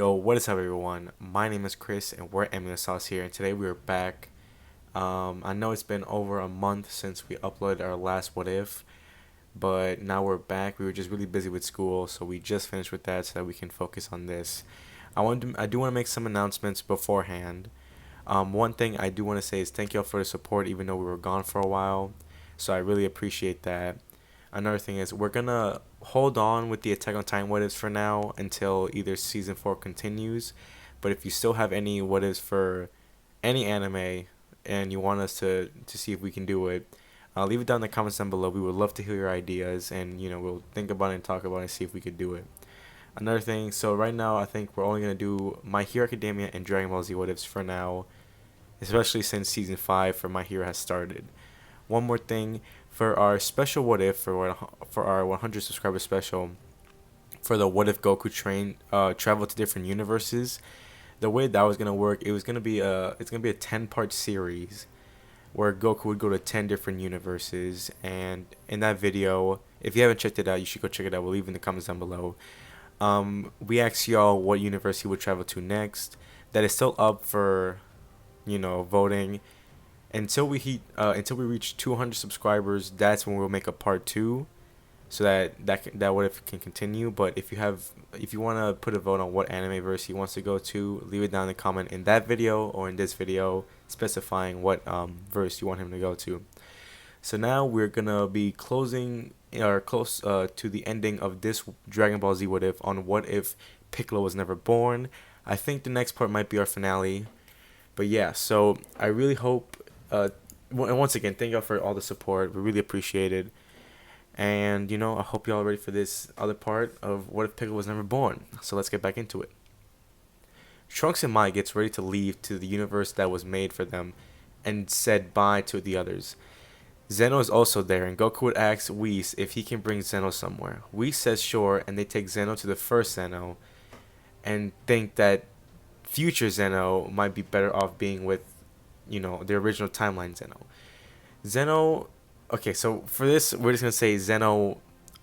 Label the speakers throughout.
Speaker 1: Yo, what is up, everyone? My name is Chris, and we're Emily Sauce here. And today we are back. I know it's been over a month since we uploaded our last What If, but now we're back. We were just really busy with school, so we just finished with that so that we can focus on this. I do want to make some announcements beforehand. One thing I do want to say is thank y'all for the support, even though we were gone for a while. So I really appreciate that. Another thing is we're gonna hold on with the Attack on Titan what ifs for now until either season 4 continues. But if you still have any what ifs for any anime and you want us to see if we can do it, leave it down in the comments down below. We would love to hear your ideas, and we'll think about it and talk about it and see if we could do it. Another thing, so right now I think we're only gonna do My Hero Academia and Dragon Ball Z what ifs for now, especially since season 5 for My Hero has started. One more thing, for our special what if for our 100 subscriber special, for the what if Goku travel to different universes, the way that was gonna work, it's gonna be a 10-part series where Goku would go to 10 different universes, and in that video, if you haven't checked it out, you should go check it out. We'll leave in the comments down below. We asked y'all what universe he would travel to next. That is still up for voting until we reach 200 subscribers. That's when we'll make a part 2, so that what if can continue. But if you want to put a vote on what anime verse he wants to go to, leave it down in the comment in that video or in this video, specifying what verse you want him to go to. So now we're gonna be close to the ending of this Dragon Ball Z what if on what if Piccolo was never born. I think the next part might be our finale. But yeah, so I really hope, and once again, thank y'all for all the support. We really appreciate it. And, I hope y'all are ready for this other part of What If Piccolo Was Never Born. So let's get back into it. Trunks and Mai gets ready to leave to the universe that was made for them and said bye to the others. Zeno is also there, and Goku would ask Whis if he can bring Zeno somewhere. Whis says sure, and they take Zeno to the first Zeno and think that future Zeno might be better off being with, the original timeline Zeno. Okay, so for this, we're just gonna say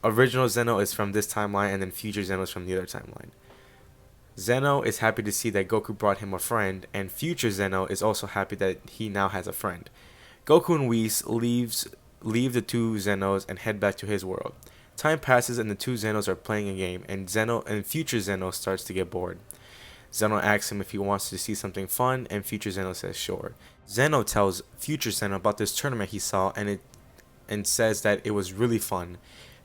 Speaker 1: original Zeno is from this timeline, and then future Zeno is from the other timeline. Zeno is happy to see that Goku brought him a friend, and future Zeno is also happy that he now has a friend. Goku and Whis leave the two Zenos and head back to his world. Time passes, and the two Zenos are playing a game, and future Zeno starts to get bored. Zeno asks him if he wants to see something fun, and future Zeno says sure. Zeno tells future Zeno about this tournament he saw, and says that it was really fun.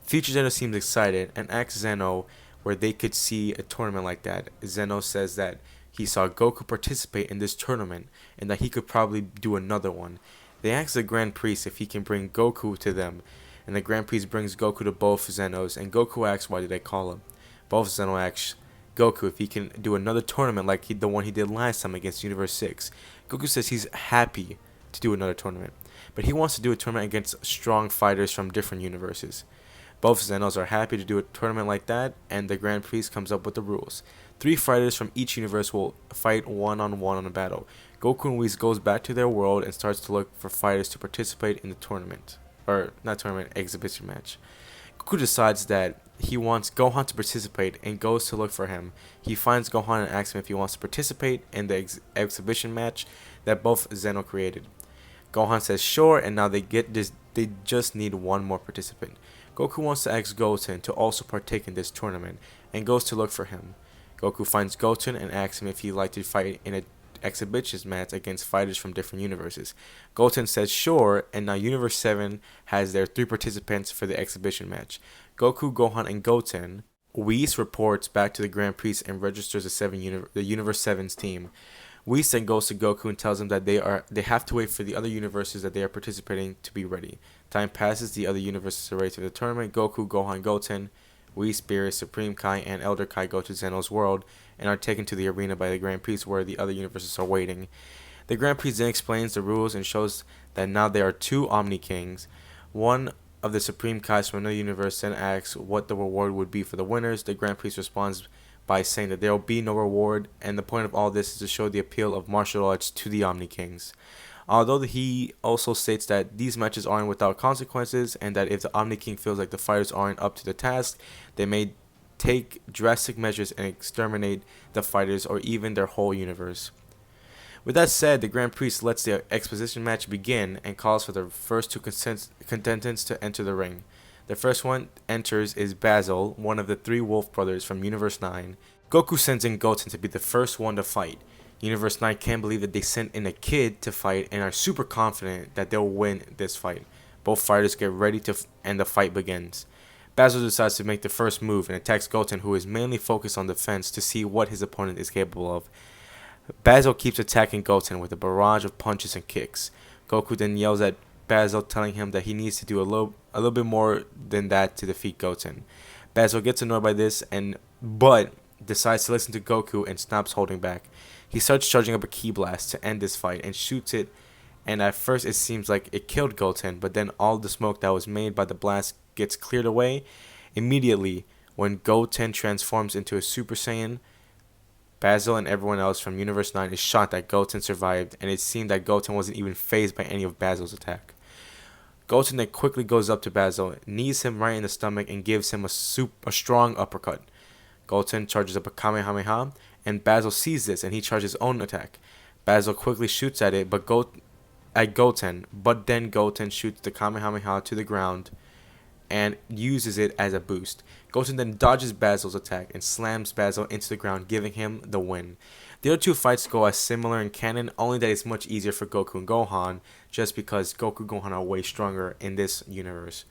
Speaker 1: Future Zeno seems excited and asks Zeno where they could see a tournament like that. Zeno says that he saw Goku participate in this tournament and that he could probably do another one. They ask the Grand Priest if he can bring Goku to them, and the Grand Priest brings Goku to both Zenos, and Goku asks why did they call him. Both Zeno asks Goku if he can do another tournament like the one he did last time against Universe 6. Goku says he's happy to do another tournament, but he wants to do a tournament against strong fighters from different universes. Both Zenos are happy to do a tournament like that, and the Grand Priest comes up with the rules. 3 fighters from each universe will fight one-on-one on a battle. Goku and Whis goes back to their world and starts to look for fighters to participate in the tournament. Or, not tournament, exhibition match. Goku decides that he wants Gohan to participate and goes to look for him. He finds Gohan and asks him if he wants to participate in the exhibition match that both Zeno created. Gohan says sure, and now they just need one more participant. Goku wants to ask Goten to also partake in this tournament and goes to look for him. Goku finds Goten and asks him if he'd like to fight in an exhibition match against fighters from different universes. Goten says sure, and now Universe 7 has their 3 participants for the exhibition match. Goku, Gohan, and Goten. Whis reports back to the Grand Priest and registers the Universe 7's team. Whis then goes to Goku and tells him that they have to wait for the other universes that they are participating to be ready. Time passes, the other universes are ready for the tournament. Goku, Gohan, Goten, Whis, Beerus, Supreme Kai, and Elder Kai go to Zeno's world and are taken to the arena by the Grand Priest where the other universes are waiting. The Grand Priest then explains the rules and shows that now there are 2 Omni Kings. One of the Supreme Kais from another universe then asks what the reward would be for the winners. The Grand Priest responds by saying that there will be no reward, and the point of all this is to show the appeal of martial arts to the Omni Kings. Although he also states that these matches aren't without consequences, and that if the Omni King feels like the fighters aren't up to the task, they may take drastic measures and exterminate the fighters or even their whole universe. With that said, the Grand Priest lets the exposition match begin and calls for the first two contestants to enter the ring. The first one enters is Basil, one of the three Wolf brothers from Universe 9. Goku sends in Goten to be the first one to fight. Universe 9 can't believe that they sent in a kid to fight and are super confident that they'll win this fight. Both fighters get ready and the fight begins. Basil decides to make the first move and attacks Goten, who is mainly focused on defense, to see what his opponent is capable of. Basil keeps attacking Goten with a barrage of punches and kicks. Goku then yells at Basil, telling him that he needs to do a little bit more than that to defeat Goten. Basil gets annoyed by this but decides to listen to Goku and stops holding back. He starts charging up a ki blast to end this fight and shoots it, and at first it seems like it killed Goten, but then all the smoke that was made by the blast gets cleared away. Immediately, when Goten transforms into a Super Saiyan, Basil and everyone else from Universe 9 is shocked that Goten survived, and it seemed that Goten wasn't even fazed by any of Basil's attack. Goten then quickly goes up to Basil, knees him right in the stomach, and gives him a strong uppercut. Goten charges up a Kamehameha, and Basil sees this and he charges his own attack. Basil quickly shoots at it, but then Goten shoots the Kamehameha to the ground and uses it as a boost. Goten then dodges Basil's attack and slams Basil into the ground, giving him the win. The other two fights go as similar in canon, only that it's much easier for Goku and Gohan, just because Goku and Gohan are way stronger in this universe.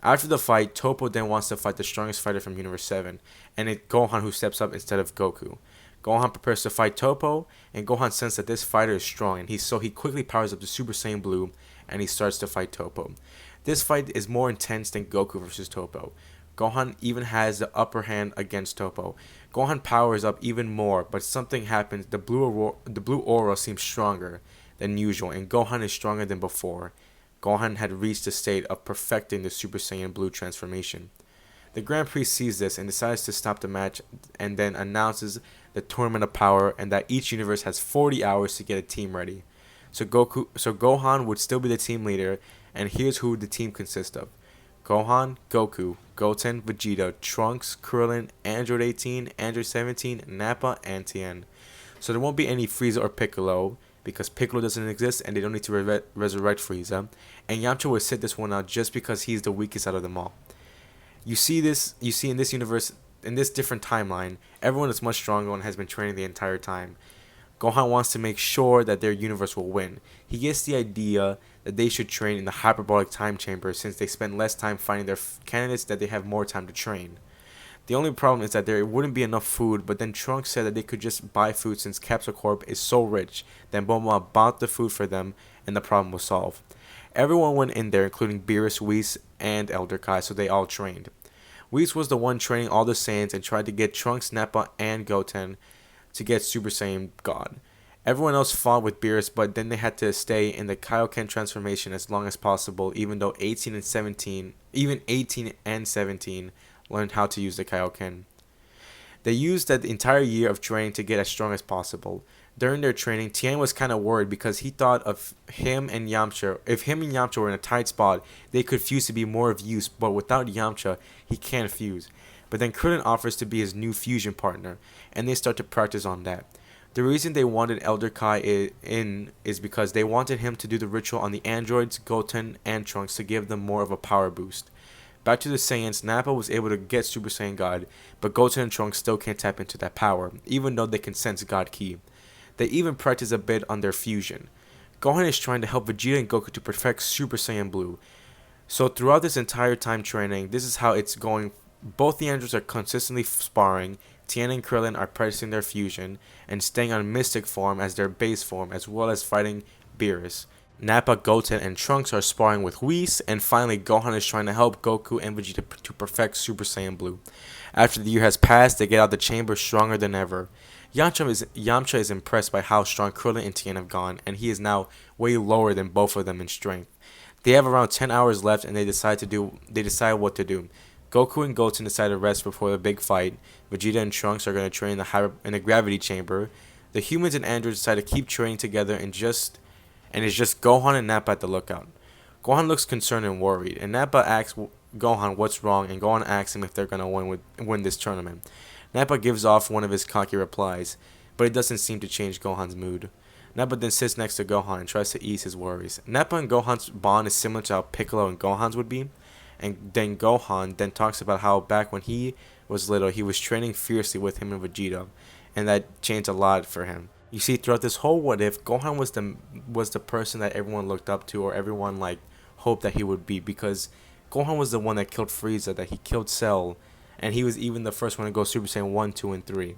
Speaker 1: After the fight, Toppo then wants to fight the strongest fighter from Universe 7, and it's Gohan who steps up instead of Goku. Gohan prepares to fight Toppo, and Gohan senses that this fighter is strong, and he quickly powers up to Super Saiyan Blue, and he starts to fight Toppo. This fight is more intense than Goku versus Toppo. Gohan even has the upper hand against Toppo. Gohan powers up even more, but something happens. The blue aura seems stronger than usual, and Gohan is stronger than before. Gohan had reached the state of perfecting the Super Saiyan Blue transformation. The Grand Priest sees this and decides to stop the match, and then announces the Tournament of Power and that each universe has 40 hours to get a team ready. So Gohan would still be the team leader, and here's who the team consists of: Gohan, Goku, Goten, Vegeta, Trunks, Krillin, Android 18, Android 17, Nappa, and Tien. So there won't be any Frieza or Piccolo, because Piccolo doesn't exist and they don't need to resurrect Frieza. And Yamcha will sit this one out just because he's the weakest out of them all. You see in this universe, in this different timeline, everyone is much stronger and has been training the entire time. Gohan wants to make sure that their universe will win. He gets the idea that they should train in the hyperbolic time chamber since they spend less time finding their candidates, that they have more time to train. The only problem is that there wouldn't be enough food, but then Trunks said that they could just buy food since Capsule Corp is so rich. Then Bulma bought the food for them and the problem was solved. Everyone went in there, including Beerus, Whis, and Elder Kai, so they all trained. Whis was the one training all the Saiyans and tried to get Trunks, Nappa, and Goten to get Super Saiyan God. Everyone else fought with Beerus, but then they had to stay in the Kaioken transformation as long as possible, even 18 and 17 learned how to use the Kaioken. They used that entire year of training to get as strong as possible. During their training, Tien was kind of worried because he thought of him and Yamcha. If him and Yamcha were in a tight spot, they could fuse to be more of use, but without Yamcha, he can't fuse. But then Krillin offers to be his new fusion partner, and they start to practice on that. The reason they wanted Elder Kai in is because they wanted him to do the ritual on the androids, Goten, and Trunks to give them more of a power boost. Back to the Saiyans, Nappa was able to get Super Saiyan God, but Goten and Trunks still can't tap into that power, even though they can sense God Ki. They even practice a bit on their fusion. Gohan is trying to help Vegeta and Goku to perfect Super Saiyan Blue. So throughout this entire time training, this is how it's going. Both the androids are consistently sparring. Tien and Krillin are practicing their fusion and staying on Mystic form as their base form, as well as fighting Beerus. Nappa, Goten, and Trunks are sparring with Whis, and finally Gohan is trying to help Goku and Vegeta to perfect Super Saiyan Blue. After the year has passed, they get out of the chamber stronger than ever. Yamcha is impressed by how strong Krillin and Tien have gone, and he is now way lower than both of them in strength. They have around 10 hours left, and they decide what to do. Goku and Goten decide to rest before the big fight. Vegeta and Trunks are going to train in the gravity chamber. The humans and androids decide to keep training together, and it's just Gohan and Nappa at the lookout. Gohan looks concerned and worried, and Nappa asks Gohan what's wrong, and Gohan asks him if they're gonna win this tournament. Nappa gives off one of his cocky replies, but it doesn't seem to change Gohan's mood. Nappa then sits next to Gohan and tries to ease his worries. Nappa and Gohan's bond is similar to how Piccolo and Gohan's would be, and then Gohan then talks about how back when he was little, he was training fiercely with him and Vegeta, and that changed a lot for him. You see, throughout this whole what if, Gohan was the person that everyone looked up to, or everyone like hoped that he would be, because Gohan was the one that killed Frieza, that he killed Cell, and he was even the first one to go Super Saiyan 1, 2, and 3.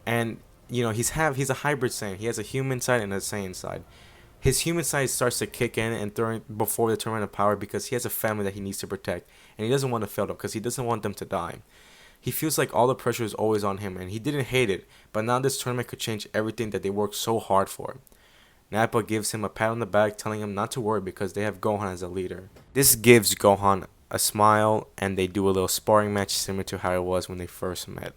Speaker 1: And you know, he's a hybrid Saiyan. He has a human side and a Saiyan side. His human side starts to kick in and during before the tournament of power, because he has a family that he needs to protect, and he doesn't want to fail them because he doesn't want them to die. He feels like all the pressure is always on him, and he didn't hate it, but now this tournament could change everything that they worked so hard for. Nappa gives him a pat on the back, telling him not to worry because they have Gohan as a leader. This gives Gohan a smile, and they do a little sparring match similar to how it was when they first met.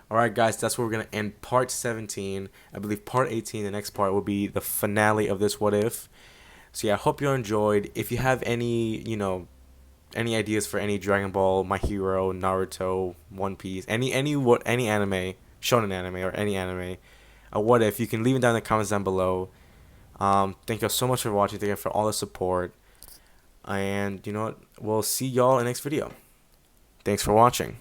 Speaker 1: Alright guys, that's where we're going to end part 17. I believe part 18, the next part, will be the finale of this what if. So yeah, I hope you enjoyed. If you have any, any ideas for any Dragon Ball, My Hero, Naruto, One Piece, any anime, shonen anime, or any anime, what if, you can leave it down in the comments down below. Thank you so much for watching. Thank you for all the support. And you know what? We'll see y'all in the next video. Thanks for watching.